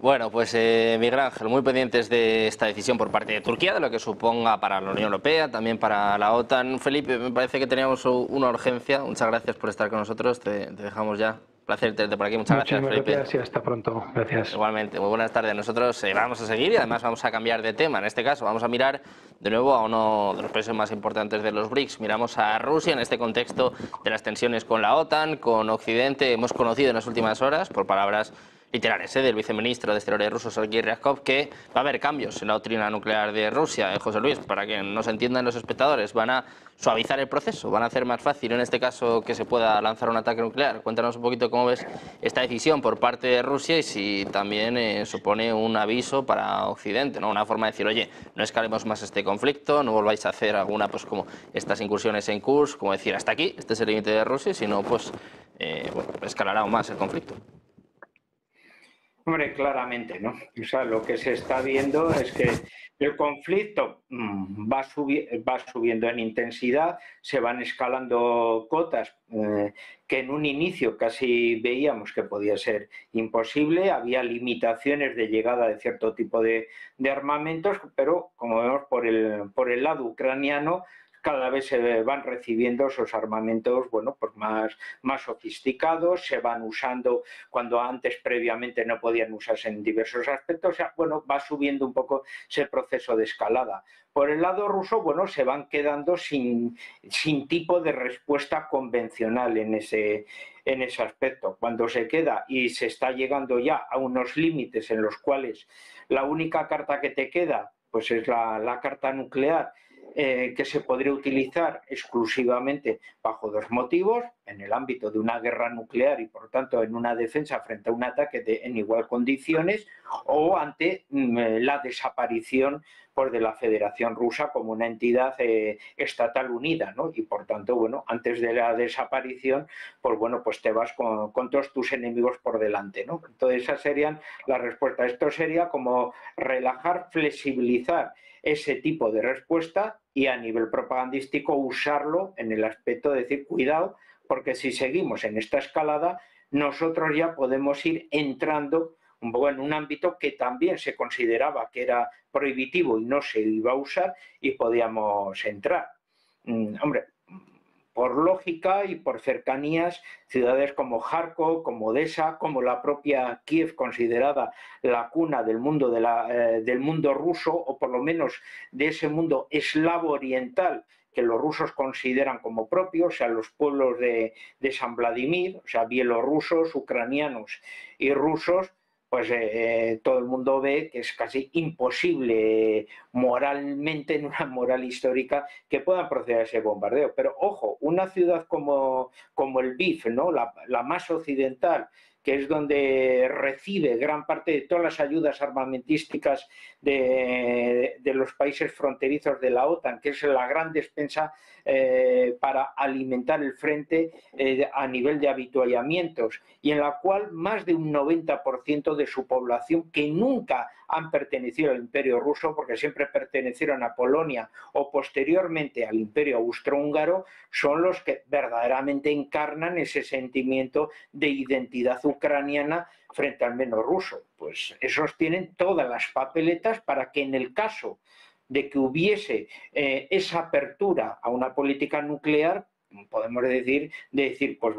Bueno, pues Miguel Ángel, muy pendientes de esta decisión por parte de Turquía, de lo que suponga para la Unión Europea, también para la OTAN. Felipe, me parece que teníamos una urgencia. Muchas gracias por estar con nosotros. Te dejamos ya. Placer tenerte por aquí. Muchas gracias, Muchísimas Felipe. gracias y hasta pronto. Gracias. Igualmente, muy buenas tardes. Nosotros vamos a seguir y además vamos a cambiar de tema. En este caso vamos a mirar de nuevo a uno de los países más importantes de los BRICS. Miramos a Rusia en este contexto de las tensiones con la OTAN, con Occidente. Hemos conocido en las últimas horas, por palabras literales del viceministro de Exteriores ruso, Sergei Ryabkov, que va a haber cambios en la doctrina nuclear de Rusia. José Luis, para que nos entiendan los espectadores, van a suavizar el proceso, van a hacer más fácil en este caso que se pueda lanzar un ataque nuclear. Cuéntanos un poquito cómo ves esta decisión por parte de Rusia y si también supone un aviso para Occidente, ¿no? Una forma de decir, oye, no escalemos más este conflicto, no volváis a hacer alguna, pues como estas incursiones en Kursk, como decir, hasta aquí, este es el límite de Rusia, sino pues bueno, escalará aún más el conflicto. Hombre, claramente, ¿no? O sea, lo que se está viendo es que el conflicto va subiendo en intensidad, se van escalando cotas que en un inicio casi veíamos que podía ser imposible, había limitaciones de llegada de cierto tipo de armamentos, pero como vemos por el lado ucraniano, cada vez se van recibiendo esos armamentos, bueno, pues más sofisticados, se van usando cuando antes previamente no podían usarse en diversos aspectos, o sea, bueno, va subiendo un poco ese proceso de escalada. Por el lado ruso, bueno, se van quedando sin tipo de respuesta convencional en ese aspecto. Cuando se queda y se está llegando ya a unos límites en los cuales la única carta que te queda pues es la carta nuclear, que se podría utilizar exclusivamente bajo dos motivos, en el ámbito de una guerra nuclear y por tanto en una defensa frente a un ataque en igual condiciones, o ante la desaparición pues, de la Federación Rusa como una entidad estatal unida, ¿no? Y por tanto, bueno, antes de la desaparición, pues bueno, pues te vas con todos tus enemigos por delante, ¿no? Entonces esas serían las respuestas. Esto sería como relajar, flexibilizar ese tipo de respuesta y a nivel propagandístico usarlo en el aspecto de decir, cuidado, porque si seguimos en esta escalada, nosotros ya podemos ir entrando un poco en un ámbito que también se consideraba que era prohibitivo y no se iba a usar y podíamos entrar. Hombre, por lógica y por cercanías, ciudades como Kharkov, como Odessa, como la propia Kiev, considerada la cuna del mundo, del mundo ruso, o por lo menos de ese mundo eslavo oriental que los rusos consideran como propio, o sea, los pueblos de San Vladimir, o sea, bielorrusos, ucranianos y rusos, pues todo el mundo ve que es casi imposible moralmente, en una moral histórica, que puedan proceder a ese bombardeo. Pero ojo, una ciudad como el Lviv, ¿no? la más occidental, que es donde recibe gran parte de todas las ayudas armamentísticas de los países fronterizos de la OTAN, que es la gran despensa para alimentar el frente a nivel de avituallamientos, y en la cual más de un 90% de su población, que nunca han pertenecido al Imperio Ruso, porque siempre pertenecieron a Polonia o posteriormente al Imperio Austrohúngaro, son los que verdaderamente encarnan ese sentimiento de identidad ucraniana frente al menos ruso. Pues esos tienen todas las papeletas para que en el caso de que hubiese esa apertura a una política nuclear, podemos decir, pues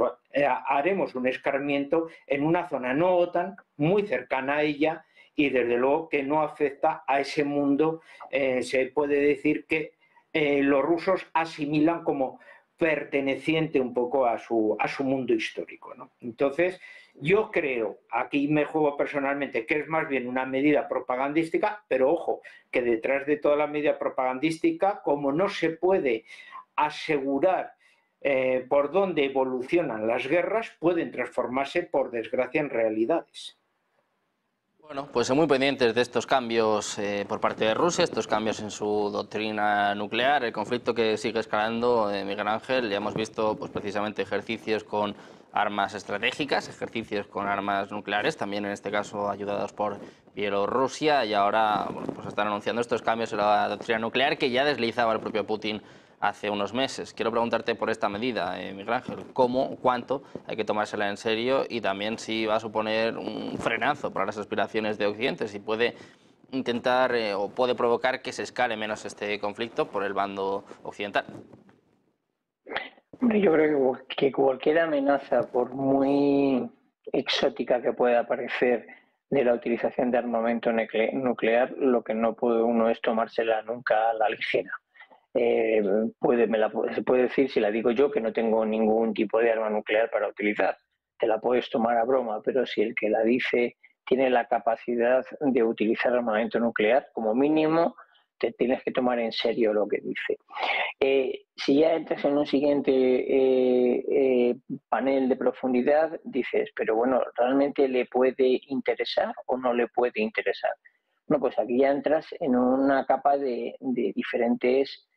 haremos un escarmiento en una zona no OTAN, muy cercana a ella, y desde luego que no afecta a ese mundo. Se puede decir que los rusos asimilan como perteneciente un poco a su mundo histórico, ¿no? Entonces, yo creo, aquí me juego personalmente, que es más bien una medida propagandística, pero ojo, que detrás de toda la medida propagandística, como no se puede asegurar por dónde evolucionan las guerras, pueden transformarse, por desgracia, en realidades. Bueno, pues muy pendientes de estos cambios por parte de Rusia, estos cambios en su doctrina nuclear, el conflicto que sigue escalando, Miguel Ángel. Ya hemos visto pues, precisamente ejercicios con armas estratégicas, ejercicios con armas nucleares, también en este caso ayudados por Bielorrusia, y ahora bueno, pues están anunciando estos cambios en la doctrina nuclear que ya deslizaba el propio Putin hace unos meses. Quiero preguntarte por esta medida, Miguel Ángel, ¿cómo, cuánto hay que tomársela en serio y también si va a suponer un frenazo para las aspiraciones de Occidente, si puede intentar o puede provocar que se escale menos este conflicto por el bando occidental? Yo creo que cualquier amenaza, por muy exótica que pueda parecer, de la utilización de armamento nuclear, lo que no puede uno es tomársela nunca a la ligera. Se puede decir, si la digo yo, que no tengo ningún tipo de arma nuclear para utilizar. Te la puedes tomar a broma, pero si el que la dice tiene la capacidad de utilizar armamento nuclear, como mínimo te tienes que tomar en serio lo que dice. Si ya entras en un siguiente panel de profundidad, dices, pero bueno, ¿realmente le puede interesar o no le puede interesar? No, pues aquí ya entras en una capa de diferentes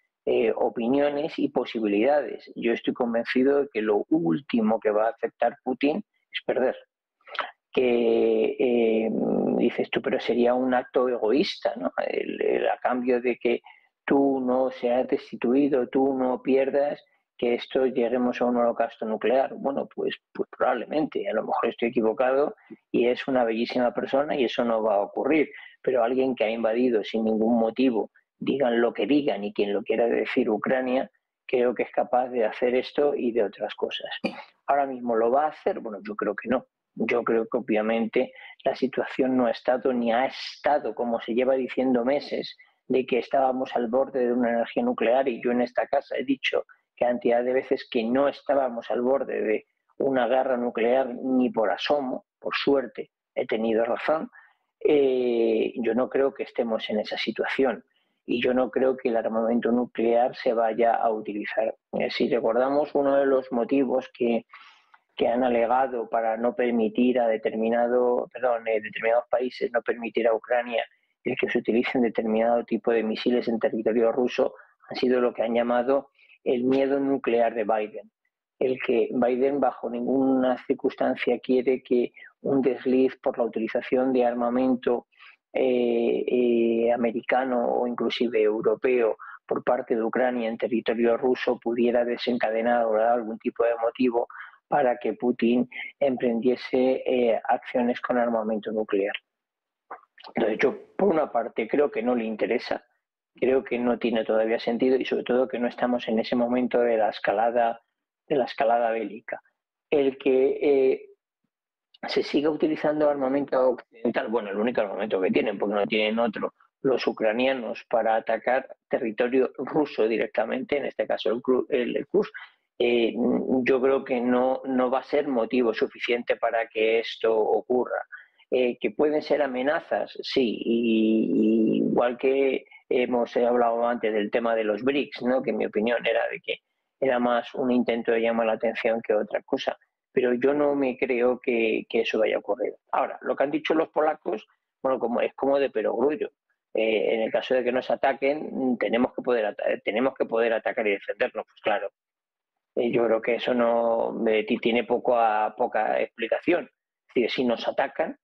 opiniones y posibilidades. Yo estoy convencido de que lo último que va a aceptar Putin es perder. Que dices tú, pero sería un acto egoísta, ¿no? A cambio de que tú no seas destituido, tú no pierdas, que esto lleguemos a un holocausto nuclear. Bueno, pues probablemente, a lo mejor estoy equivocado y es una bellísima persona y eso no va a ocurrir, pero alguien que ha invadido sin ningún motivo, digan lo que digan y quien lo quiera decir Ucrania, creo que es capaz de hacer esto y de otras cosas. Ahora mismo lo va a hacer, bueno, yo creo que no. Yo creo que obviamente la situación no ha estado ni ha estado, como se lleva diciendo meses, de que estábamos al borde de una energía nuclear, y yo en esta casa he dicho cantidad de veces que no estábamos al borde de una guerra nuclear ni por asomo. Por suerte he tenido razón. Yo no creo que estemos en esa situación y yo no creo que el armamento nuclear se vaya a utilizar. Si recordamos, uno de los motivos que han alegado para no permitir a determinados países, no permitir a Ucrania el que se utilicen determinado tipo de misiles en territorio ruso, han sido lo que han llamado el miedo nuclear de Biden. El que Biden bajo ninguna circunstancia quiere que un desliz por la utilización de armamento americano o inclusive europeo por parte de Ucrania en territorio ruso pudiera desencadenar o dar algún tipo de motivo para que Putin emprendiese acciones con armamento nuclear. Entonces yo, por una parte, creo que no le interesa, creo que no tiene todavía sentido y sobre todo que no estamos en ese momento de la escalada bélica. El que se siga utilizando armamento occidental, bueno, el único armamento que tienen, porque no tienen otro, los ucranianos, para atacar territorio ruso directamente, en este caso el Kursk, yo creo que no va a ser motivo suficiente para que esto ocurra. Que pueden ser amenazas, sí, y igual que hemos hablado antes del tema de los BRICS, ¿no? Que en mi opinión era de que era más un intento de llamar la atención que otra cosa, pero yo no me creo que eso vaya a ocurrir. Ahora, lo que han dicho los polacos, bueno, es como de perogrullo. En el caso de que nos ataquen, tenemos que poder atacar y defendernos, pues claro. Yo creo que eso no tiene poca explicación. Es decir, si nos atacan,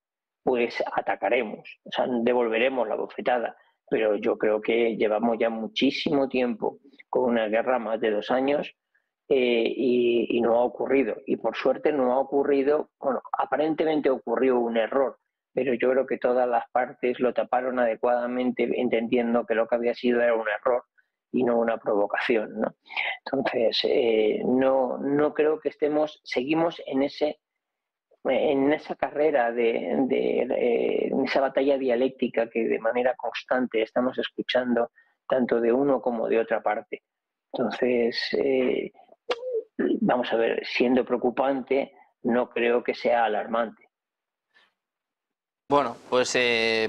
pues atacaremos, o sea, devolveremos la bofetada. Pero yo creo que llevamos ya muchísimo tiempo con una guerra, más de 2 años, y no ha ocurrido. Y por suerte no ha ocurrido, bueno, aparentemente ocurrió un error, pero yo creo que todas las partes lo taparon adecuadamente, entendiendo que lo que había sido era un error y no una provocación, ¿no? Entonces, no creo que seguimos en esa carrera, en esa batalla dialéctica que de manera constante estamos escuchando tanto de uno como de otra parte. Entonces, vamos a ver, siendo preocupante, no creo que sea alarmante. Bueno, pues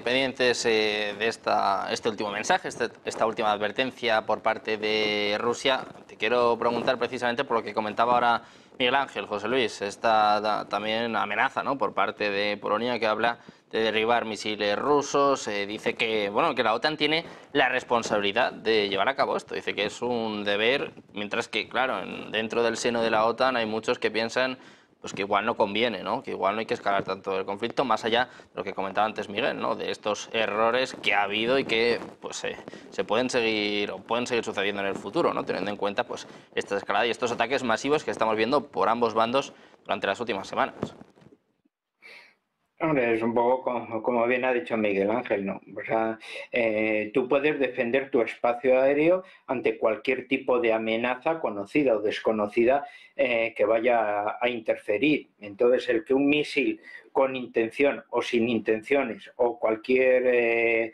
pendientes de este último mensaje, esta última advertencia por parte de Rusia. Te quiero preguntar precisamente por lo que comentaba ahora Miguel Ángel, José Luis, esta también amenaza, ¿no?, por parte de Polonia, que habla de derribar misiles rusos. Dice que, bueno, que la OTAN tiene la responsabilidad de llevar a cabo esto. Dice que es un deber, mientras que, claro, dentro del seno de la OTAN hay muchos que piensan pues que igual no conviene, ¿no? Que igual no hay que escalar tanto el conflicto, más allá de lo que comentaba antes Miguel, ¿no? De estos errores que ha habido y que pues, se pueden seguir o pueden seguir sucediendo en el futuro, ¿no? Teniendo en cuenta pues, esta escalada y estos ataques masivos que estamos viendo por ambos bandos durante las últimas semanas. Hombre, es un poco como bien ha dicho Miguel Ángel, ¿no? O sea, tú puedes defender tu espacio aéreo ante cualquier tipo de amenaza conocida o desconocida que vaya a interferir. Entonces, el que un misil con intención o sin intenciones o cualquier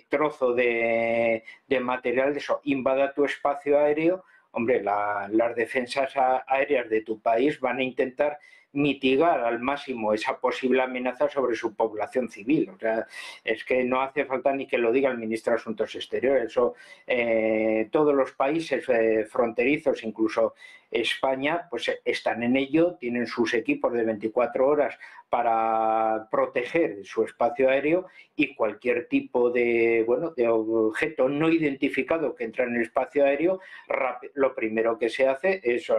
trozo de material de eso invada tu espacio aéreo, hombre, las defensas aéreas de tu país van a intentar mitigar al máximo esa posible amenaza sobre su población civil. O sea, es que no hace falta ni que lo diga el ministro de Asuntos Exteriores. Eso, todos los países fronterizos, incluso España, pues están en ello, tienen sus equipos de 24 horas para proteger su espacio aéreo y cualquier tipo de objeto no identificado que entra en el espacio aéreo, lo primero que se hace es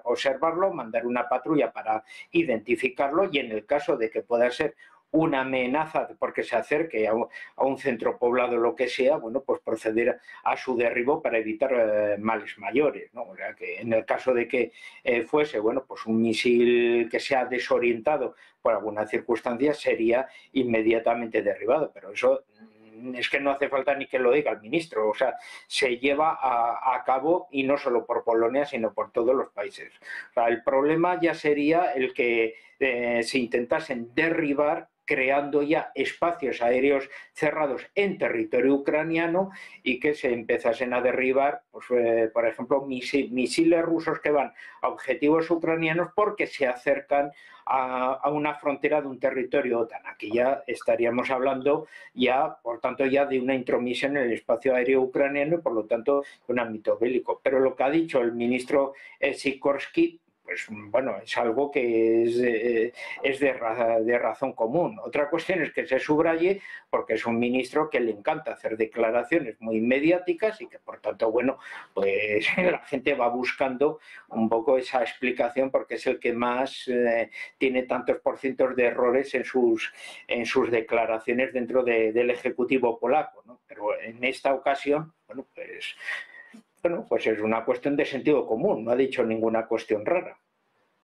observarlo, mandar una patrulla para identificarlo y en el caso de que pueda ser una amenaza porque se acerque a un centro poblado o lo que sea, bueno, pues proceder a su derribo para evitar males mayores, ¿no? O sea, que en el caso de que fuese, bueno, pues un misil que sea desorientado por alguna circunstancia, sería inmediatamente derribado, pero eso es que no hace falta ni que lo diga el ministro, o sea, se lleva a cabo y no solo por Polonia, sino por todos los países. O sea, el problema ya sería el que se intentasen derribar creando ya espacios aéreos cerrados en territorio ucraniano y que se empezasen a derribar, pues, por ejemplo, misiles rusos que van a objetivos ucranianos porque se acercan a una frontera de un territorio OTAN. Aquí ya estaríamos hablando ya, por tanto, ya de una intromisión en el espacio aéreo ucraniano y, por lo tanto, un ámbito bélico. Pero lo que ha dicho el ministro Sikorsky, pues bueno, es algo que es de razón común. Otra cuestión es que se subraye porque es un ministro que le encanta hacer declaraciones muy mediáticas y que por tanto, bueno, pues la gente va buscando un poco esa explicación porque es el que más tiene tantos porcientos de errores en sus declaraciones dentro del Ejecutivo polaco, ¿no? Pero en esta ocasión, bueno, pues es una cuestión de sentido común, no ha dicho ninguna cuestión rara.